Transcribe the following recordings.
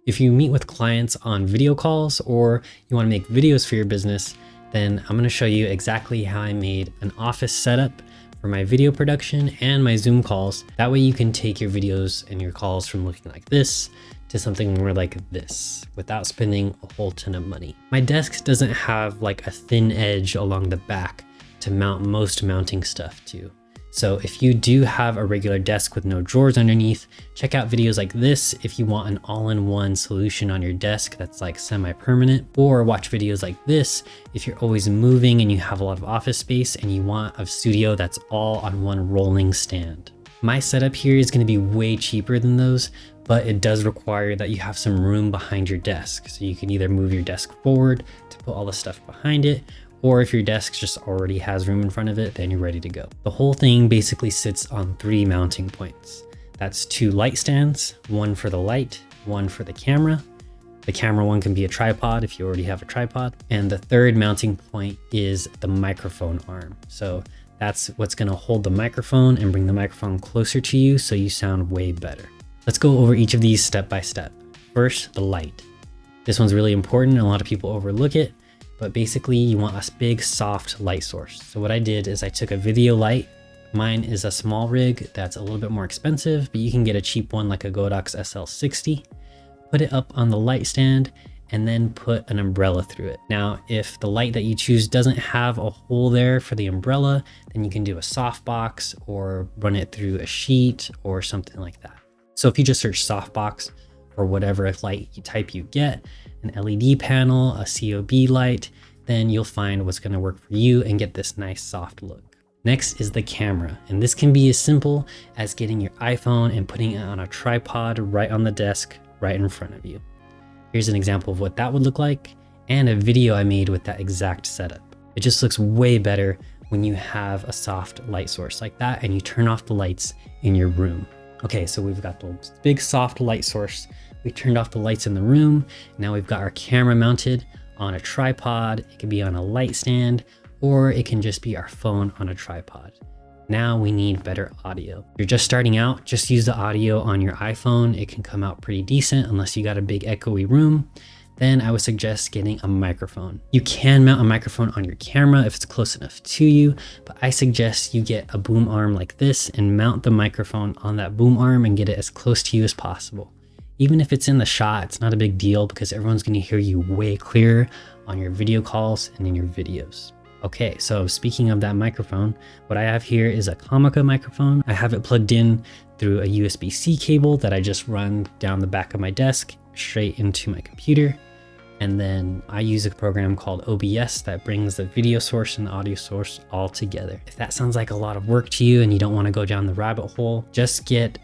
If you meet with clients on video calls or you want to make videos for your business, then I'm going to show you exactly how I made an office setup for my video production and my Zoom calls. That way you can take your videos and your calls from looking like this to something more like this without spending a whole ton of money. My desk doesn't have like a thin edge along the back to mount most mounting stuff to. So if you do have a regular desk with no drawers underneath, check out videos like this if you want an all-in-one solution on your desk that's like semi-permanent, or watch videos like this if you're always moving and you have a lot of office space and you want a studio that's all on one rolling stand. My setup here is going to be way cheaper than those, but it does require that you have some room behind your desk. So you can either move your desk forward to put all the stuff behind it, or if your desk just already has room in front of it, then you're ready to go. The whole thing basically sits on 3 mounting points. That's 2 light stands, one for the light, one for the camera. The camera one can be a tripod if you already have a tripod. And the 3rd mounting point is the microphone arm. So that's what's gonna hold the microphone and bring the microphone closer to you so you sound way better. Let's go over each of these step by step. First, the light. This one's really important and a lot of people overlook it. But basically you want a big soft light source. So what I did is I took a video light. Mine is a small rig that's a little bit more expensive, but you can get a cheap one like a Godox SL60. Put it up on the light stand and then put an umbrella through it. Now, if the light that you choose doesn't have a hole there for the umbrella, then you can do a softbox or run it through a sheet or something like that. So if you just search softbox or whatever light type you get, an LED panel, a COB light, then you'll find what's going to work for you and get this nice soft look. Next is the camera, and this can be as simple as getting your iPhone and putting it on a tripod right on the desk right in front of you. Here's an example of what that would look like and a video I made with that exact setup. It just looks way better when you have a soft light source like that and you turn off the lights in your room. Okay, so we've got the big soft light source. We turned off the lights in the room. Now we've got our camera mounted on a tripod. It can be on a light stand, or it can just be our phone on a tripod. Now we need better audio. If you're just starting out, just use the audio on your iPhone. It can come out pretty decent unless you got a big echoey room. Then I would suggest getting a microphone. You can mount a microphone on your camera if it's close enough to you, but I suggest you get a boom arm like this and mount the microphone on that boom arm and get it as close to you as possible. Even if it's in the shot, it's not a big deal because everyone's gonna hear you way clearer on your video calls and in your videos. Okay, so speaking of that microphone, what I have here is a Comica microphone. I have it plugged in through a USB-C cable that I just run down the back of my desk straight into my computer. And then I use a program called OBS that brings the video source and the audio source all together. If that sounds like a lot of work to you and you don't want to go down the rabbit hole, just get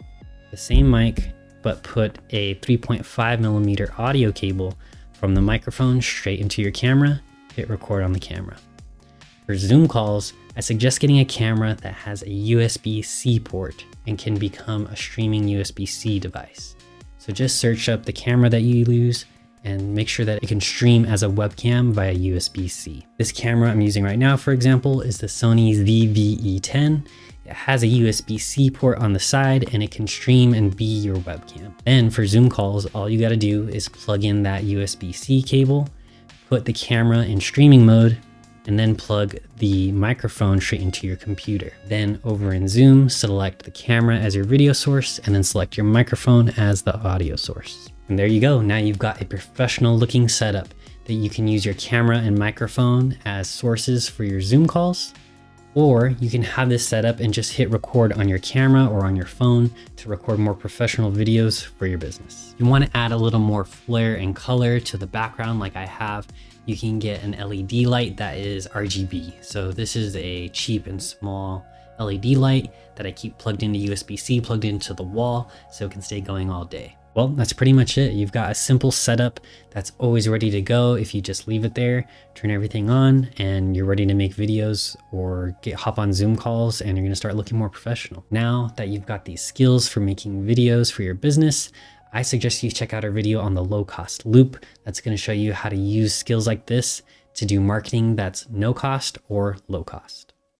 the same mic, but put a 3.5mm audio cable from the microphone straight into your camera, hit record on the camera. For Zoom calls, I suggest getting a camera that has a USB-C port and can become a streaming USB-C device. So just search up the camera that you use and make sure that it can stream as a webcam via USB-C. This camera I'm using right now, for example, is the Sony ZV-E10. It has a USB-C port on the side and it can stream and be your webcam. Then for Zoom calls, all you gotta do is plug in that USB-C cable, put the camera in streaming mode, and then plug the microphone straight into your computer. Then over in Zoom, select the camera as your video source and then select your microphone as the audio source. And there you go. Now you've got a professional looking setup that you can use your camera and microphone as sources for your Zoom calls, or you can have this set up and just hit record on your camera or on your phone to record more professional videos for your business. You want to add a little more flair and color to the background like I have. You can get an LED light that is RGB. So this is a cheap and small LED light that I keep plugged into USB-C, plugged into the wall so it can stay going all day. Well, that's pretty much it. You've got a simple setup that's always ready to go. If you just leave it there, turn everything on, and you're ready to make videos or hop on Zoom calls, and you're gonna start looking more professional. Now that you've got these skills for making videos for your business, I suggest you check out our video on the low cost loop. That's gonna show you how to use skills like this to do marketing that's no cost or low cost.